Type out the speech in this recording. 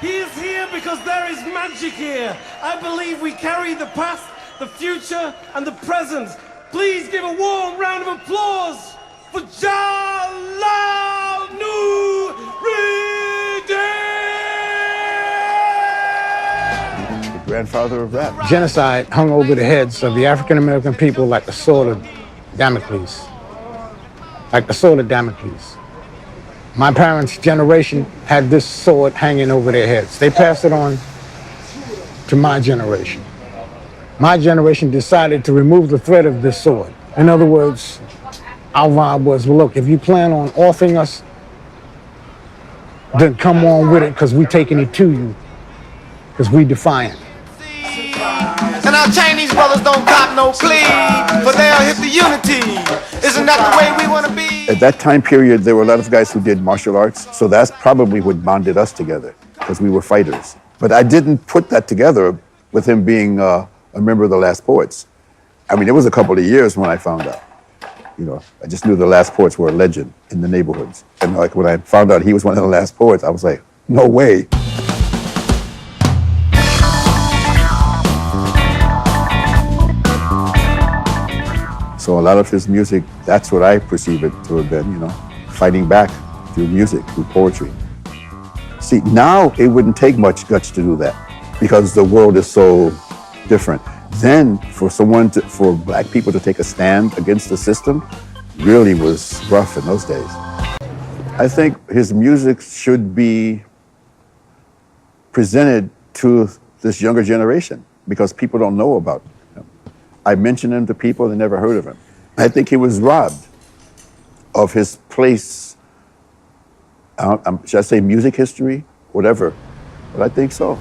He is here because there is magic here. I believe we carry the past, the future, and the present. Please give a warm round of applause for Jalal The grandfather of rap. Genocide hung over the heads of the African American people like the sword of Damocles. Like the sword of Damocles. My parents' generation had this sword hanging over their heads. They passed it on to my generation. My generation decided to remove the threat of this sword. In other words, our vibe was, well, look, if you plan on offing us, then come on with it, because we're taking it to you, because we defiant. And our Chinese brothers don't cop no plea, but they'll hit the unity. Isn't that the way we want to be? At that time period, there were a lot of guys who did martial arts, so that's probably what bonded us together, because we were fighters. But I didn't put that together with him being a member of the Last Poets. I mean, it was a couple of years when I found out. You know, I just knew the Last Poets were a legend in the neighborhoods. And like when I found out he was one of the Last Poets, I was like, no way. So a lot of his music, that's what I perceive it to have been, you know, fighting back through music, through poetry. See, now it wouldn't take much guts to do that because the world is so different. Then for black people to take a stand against the system really was rough in those days. I think his music should be presented to this younger generation because people don't know about him. I mentioned him to people that never heard of him. I think he was robbed of his place, should I say music history, whatever, but I think so.